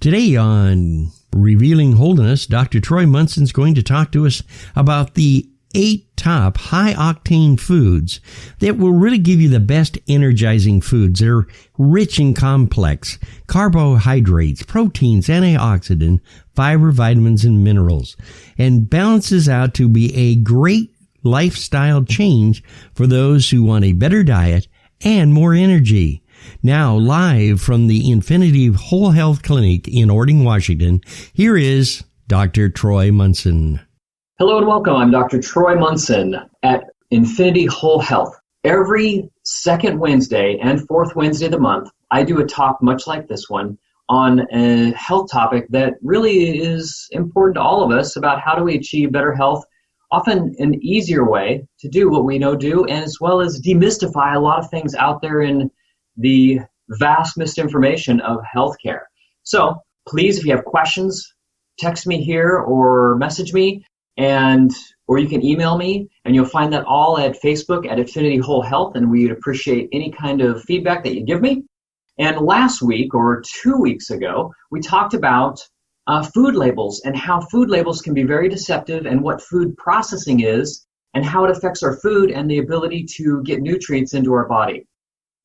Today on Revealing Holiness, Dr. Troy Munson is going to talk to us about the 8 top high-octane foods that will really give you the best energizing foods. They're rich in complex carbohydrates, proteins, antioxidant, fiber, vitamins, and minerals, and balances out to be a great lifestyle change for those who want a better diet and more energy. Now, live from the Infinity Whole Health Clinic in Ording, Washington, here is Dr. Troy Munson. Hello and welcome. I'm Dr. Troy Munson at Infinity Whole Health. Every second Wednesday and fourth Wednesday of the month, I do a talk much like this one on a health topic that really is important to all of us about how do we achieve better health, often an easier way to do what we know do, and as well as demystify a lot of things out there in the vast misinformation of healthcare. So please, if you have questions, text me here or message me, or you can email me, and you'll find that all at Facebook at Infinity Whole Health, and we'd appreciate any kind of feedback that you give me. And last week or 2 weeks ago, we talked about food labels and how food labels can be very deceptive, and what food processing is and how it affects our food and the ability to get nutrients into our body.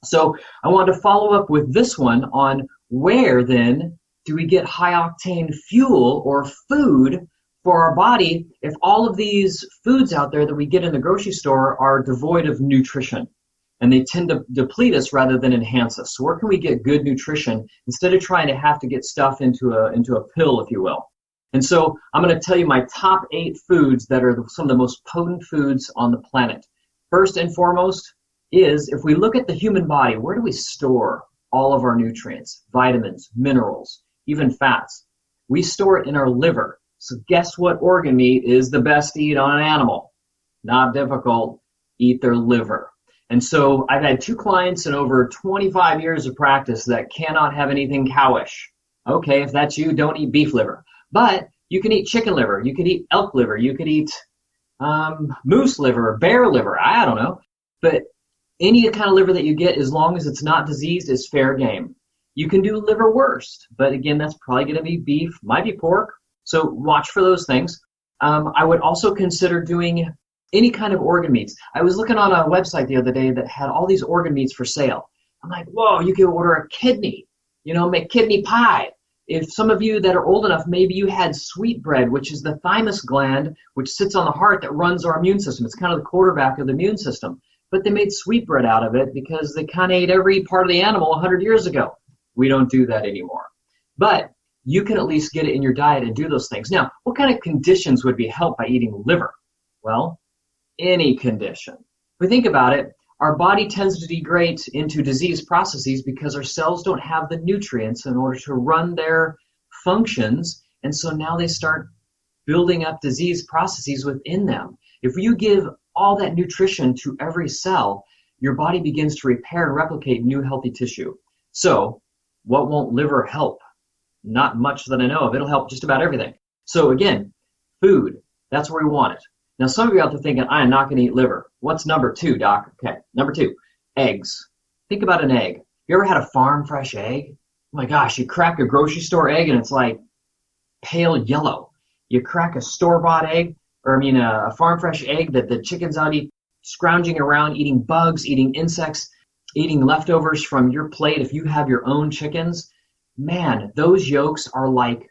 So I wanted to follow up with this one on where then do we get high-octane fuel or food for our body if all of these foods out there that we get in the grocery store are devoid of nutrition, and they tend to deplete us rather than enhance us. So where can we get good nutrition instead of trying to have to get stuff into a pill, if you will? And so I'm going to tell you my top 8 foods that are some of the most potent foods on the planet. First and foremost is, if we look at the human body, where do we store all of our nutrients, vitamins, minerals, even fats? We store it in our liver. So guess what organ meat is the best to eat on an animal? Not difficult. Eat their liver. And so I've had 2 clients in over 25 years of practice that cannot have anything cowish. Okay, if that's you, don't eat beef liver. But you can eat chicken liver. You could eat elk liver. You could eat moose liver, bear liver. I don't know. But any kind of liver that you get, as long as it's not diseased, is fair game. You can do liverwurst, but again, that's probably going to be beef, might be pork. So watch for those things. I would also consider doing any kind of organ meats. I was looking on a website the other day that had all these organ meats for sale. I'm like, whoa, you can order a kidney, make kidney pie. If some of you that are old enough, maybe you had sweetbread, which is the thymus gland, which sits on the heart that runs our immune system. It's kind of the quarterback of the immune system. But they made sweetbread out of it because they kind of ate every part of the animal 100 years ago. We don't do that anymore. But you can at least get it in your diet and do those things. Now, what kind of conditions would be helped by eating liver? Well, any condition. If we think about it, our body tends to degrade into disease processes because our cells don't have the nutrients in order to run their functions, and so now they start building up disease processes within them. If you give all that nutrition to every cell, your body begins to repair and replicate new healthy tissue. So, what won't liver help? Not much that I know of. It'll help just about everything. So again, food, that's where we want it. Now, some of you out there thinking, I am not going to eat liver. What's number 2, doc? Okay, number 2, eggs. Think about an egg. You ever had a farm fresh egg? Oh my gosh, you crack a grocery store egg and it's like pale yellow. You crack a store-bought egg, a farm fresh egg that the chickens out eat, scrounging around, eating bugs, eating insects, eating leftovers from your plate if you have your own chickens. Man, those yolks are like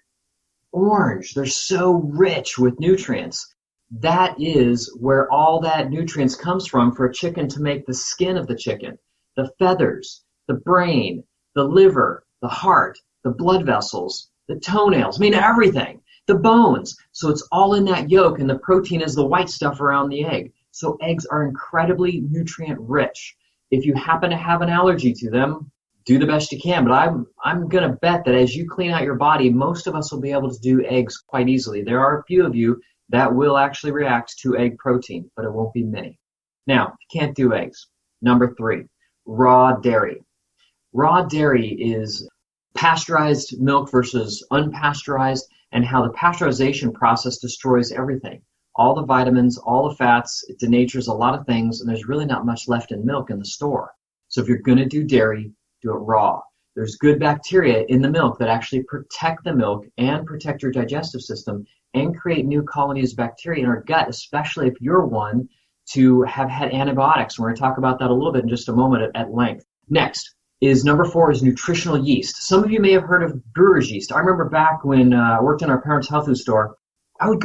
orange. They're so rich with nutrients. That is where all that nutrients comes from for a chicken to make the skin of the chicken, the feathers, the brain, the liver, the heart, the blood vessels, the toenails, everything, the bones. So it's all in that yolk, and the protein is the white stuff around the egg. So eggs are incredibly nutrient rich. If you happen to have an allergy to them, do the best you can, but I'm going to bet that as you clean out your body, most of us will be able to do eggs quite easily. There are a few of you that will actually react to egg protein, but it won't be many. Now, if you can't do eggs, number 3, raw dairy. Raw dairy is pasteurized milk versus unpasteurized, and how the pasteurization process destroys everything. All the vitamins, all the fats, it denatures a lot of things, and there's really not much left in milk in the store. So if you're going to do dairy, do it raw. There's good bacteria in the milk that actually protect the milk and protect your digestive system and create new colonies of bacteria in our gut, especially if you're one to have had antibiotics. We're going to talk about that a little bit in just a moment at length. Next is number 4 is nutritional yeast. Some of you may have heard of brewer's yeast. I remember back when I worked in our parents' health food store, we'd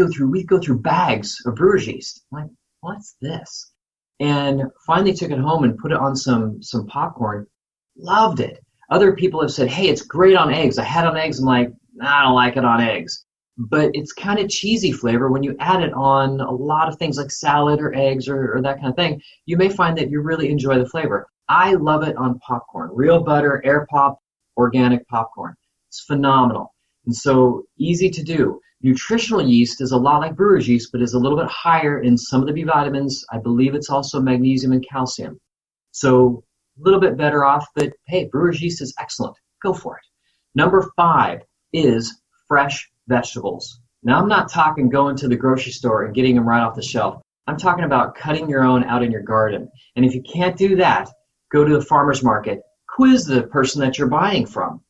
go through bags of brewer's yeast. I'm like, what's this? And finally took it home and put it on some popcorn. Loved it. Other people have said, hey, it's great on eggs. I had it on eggs. I'm like, I don't like it on eggs. But it's kind of cheesy flavor when you add it on a lot of things like salad or eggs or that kind of thing. You may find that you really enjoy the flavor. I love it on popcorn. Real butter, air pop, organic popcorn. It's phenomenal. And so easy to do. Nutritional yeast is a lot like brewer's yeast, but is a little bit higher in some of the B vitamins. I believe it's also magnesium and calcium. So a little bit better off, but hey, brewer's yeast is excellent. Go for it. Number 5 is fresh vegetables. Now, I'm not talking going to the grocery store and getting them right off the shelf. I'm talking about cutting your own out in your garden. And if you can't do that, go to the farmer's market. Quiz the person that you're buying from.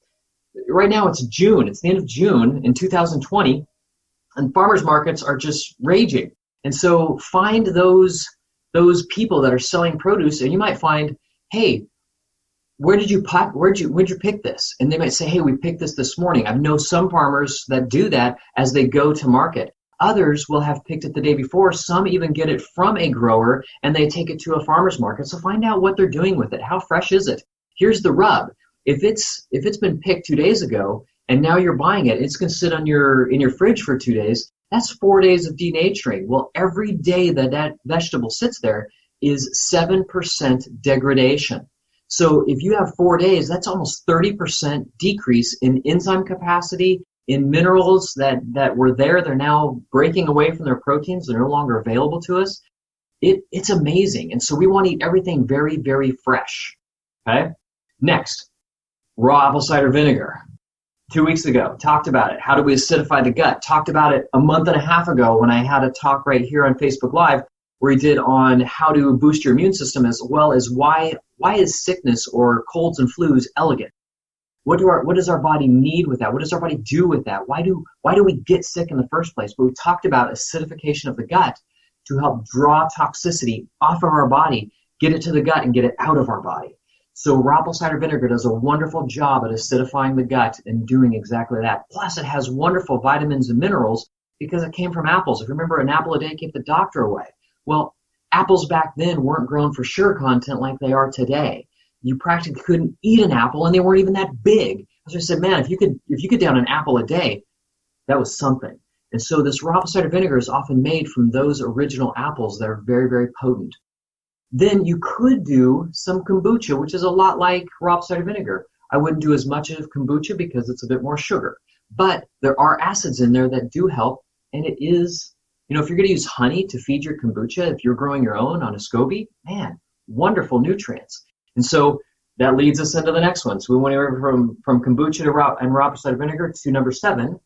Right now it's June. It's the end of June in 2020, and farmers markets are just raging. And so find those people that are selling produce, and you might find, hey, where'd you pick this? And they might say, hey, we picked this morning. I know some farmers that do that as they go to market. Others will have picked it the day before. Some even get it from a grower and they take it to a farmer's market. So find out what they're doing with it. How fresh is it? Here's the rub. If it's been picked 2 days ago and now you're buying it, it's going to sit in your fridge for 2 days. That's 4 days of denaturing. Well, every day that vegetable sits there is 7% degradation. So if you have 4 days, that's almost 30% decrease in enzyme capacity, in minerals that were there. They're now breaking away from their proteins. They're no longer available to us. It's amazing. And so we want to eat everything very, very fresh. Okay? Next, raw apple cider vinegar. 2 weeks ago, talked about it. How do we acidify the gut? Talked about it a month and a half ago when I had a talk right here on Facebook Live where we did on how to boost your immune system, as well as why is sickness or colds and flus elegant? What does our body need with that? What does our body do with that? Why do we get sick in the first place? But we talked about acidification of the gut to help draw toxicity off of our body, get it to the gut, and get it out of our body. So raw apple cider vinegar does a wonderful job at acidifying the gut and doing exactly that. Plus, it has wonderful vitamins and minerals because it came from apples. If you remember, an apple a day kept the doctor away. Well, apples back then weren't grown for sugar content like they are today. You practically couldn't eat an apple, and they weren't even that big. So I said, man, if you could down an apple a day, that was something. And so this raw apple cider vinegar is often made from those original apples that are very, very potent. Then you could do some kombucha, which is a lot like raw apple cider vinegar. I wouldn't do as much of kombucha because it's a bit more sugar. But there are acids in there that do help, and it is, if you're going to use honey to feed your kombucha, if you're growing your own on a SCOBY, man, wonderful nutrients. And so that leads us into the next one. So we went from kombucha to raw apple cider vinegar to number 7,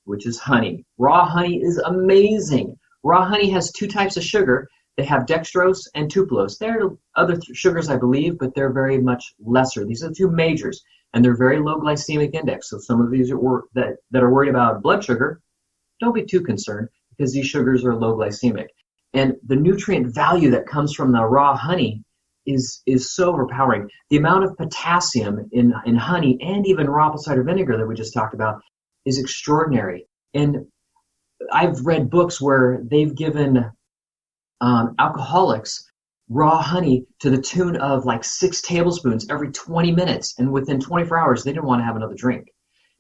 which is honey. Raw honey is amazing. Raw honey has 2 types of sugar. They have dextrose and tupulose. There are other sugars, I believe, but they're very much lesser. These are the 2 majors, and they're very low glycemic index. So some of these that are worried about blood sugar, don't be too concerned because these sugars are low glycemic. And the nutrient value that comes from the raw honey is so overpowering. The amount of potassium in honey and even raw apple cider vinegar that we just talked about is extraordinary. And I've read books where they've given alcoholics raw honey to the tune of like 6 tablespoons every 20 minutes. And within 24 hours, they didn't want to have another drink.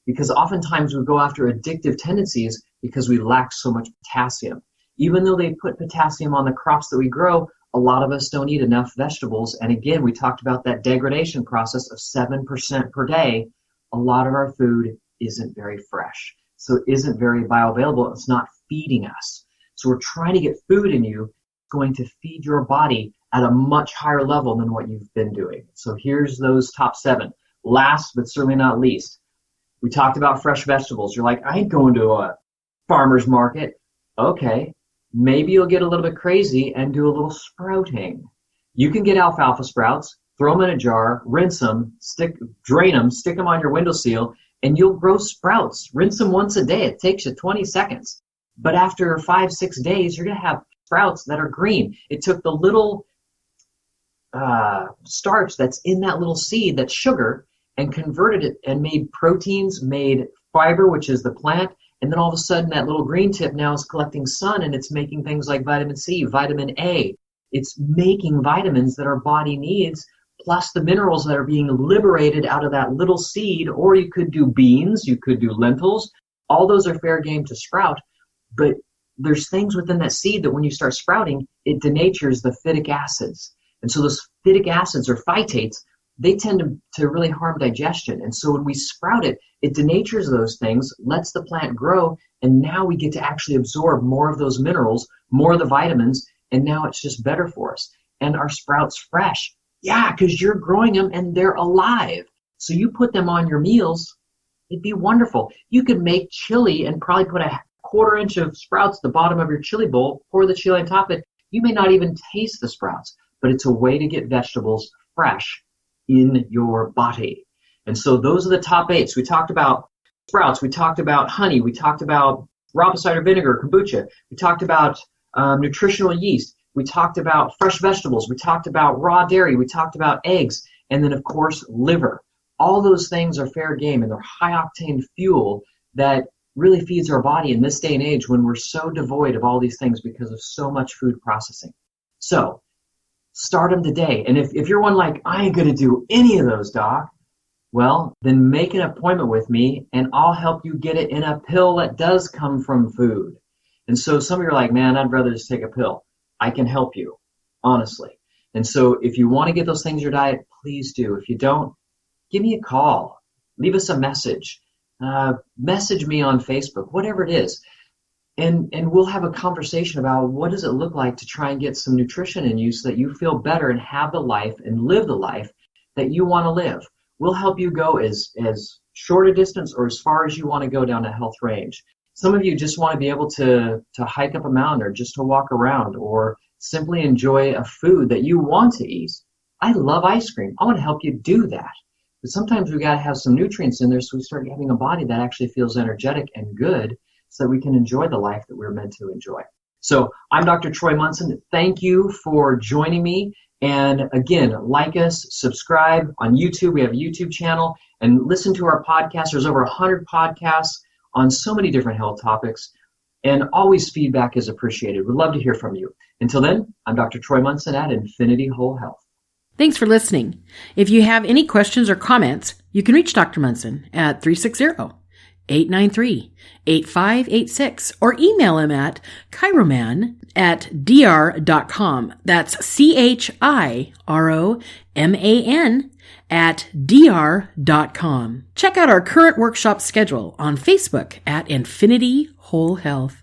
Because oftentimes we go after addictive tendencies because we lack so much potassium. Even though they put potassium on the crops that we grow, a lot of us don't eat enough vegetables. And again, we talked about that degradation process of 7% per day. A lot of our food isn't very fresh. So it isn't very bioavailable. It's not feeding us. So we're trying to get food in you going to feed your body at a much higher level than what you've been doing. So here's those top 7. Last, but certainly not least, we talked about fresh vegetables. You're like, I ain't going to a farmer's market. Okay, maybe you'll get a little bit crazy and do a little sprouting. You can get alfalfa sprouts. throw them in a jar, rinse them, drain them, stick them on your windowsill, and you'll grow sprouts. Rinse them once a day. It takes you 20 seconds. But after 5-6 days, you're going to have sprouts that are green. It took the little starch that's in that little seed, that's sugar, and converted it and made proteins, made fiber, which is the plant, and then all of a sudden that little green tip now is collecting sun, and it's making things like vitamin C, vitamin A. It's making vitamins that our body needs, plus the minerals that are being liberated out of that little seed. Or you could do beans, you could do lentils. All those are fair game to sprout, but there's things within that seed that when you start sprouting, it denatures the phytic acids. And so those phytic acids or phytates, they tend to really harm digestion. And so when we sprout it, it denatures those things, lets the plant grow, and now we get to actually absorb more of those minerals, more of the vitamins, and now it's just better for us. And our sprouts fresh. Yeah, because you're growing them and they're alive. So you put them on your meals, it'd be wonderful. You could make chili and probably put a 1/4 inch of sprouts at the bottom of your chili bowl, pour the chili on top of it. You may not even taste the sprouts, but it's a way to get vegetables fresh in your body. And so those are the top 8. So we talked about sprouts, we talked about honey, we talked about raw apple cider vinegar, kombucha, we talked about nutritional yeast, we talked about fresh vegetables, we talked about raw dairy, we talked about eggs, and then of course liver. All those things are fair game, and they're high octane fuel that really feeds our body in this day and age when we're so devoid of all these things because of so much food processing. So start them today. And if you're one like, I ain't going to do any of those, doc, well, then make an appointment with me and I'll help you get it in a pill that does come from food. And so some of you are like, man, I'd rather just take a pill. I can help you, honestly. And so if you want to get those things in your diet, please do. If you don't, give me a call. Leave us a message. Message me on Facebook, whatever it is. And we'll have a conversation about what does it look like to try and get some nutrition in you so that you feel better and have the life and live the life that you want to live. We'll help you go as short a distance or as far as you want to go down a health range. Some of you just want to be able to hike up a mountain or just to walk around or simply enjoy a food that you want to eat. I love ice cream. I want to help you do that. But sometimes we got to have some nutrients in there so we start having a body that actually feels energetic and good so that we can enjoy the life that we're meant to enjoy. So I'm Dr. Troy Munson. Thank you for joining me. And again, like us, subscribe on YouTube. We have a YouTube channel. And listen to our podcast. There's over 100 podcasts on so many different health topics. And always feedback is appreciated. We'd love to hear from you. Until then, I'm Dr. Troy Munson at Infinity Whole Health. Thanks for listening. If you have any questions or comments, you can reach Dr. Munson at 360-893-8586 or email him at chiroman@dr.com. That's chiroman@dr.com. Check out our current workshop schedule on Facebook at Infinity Whole Health.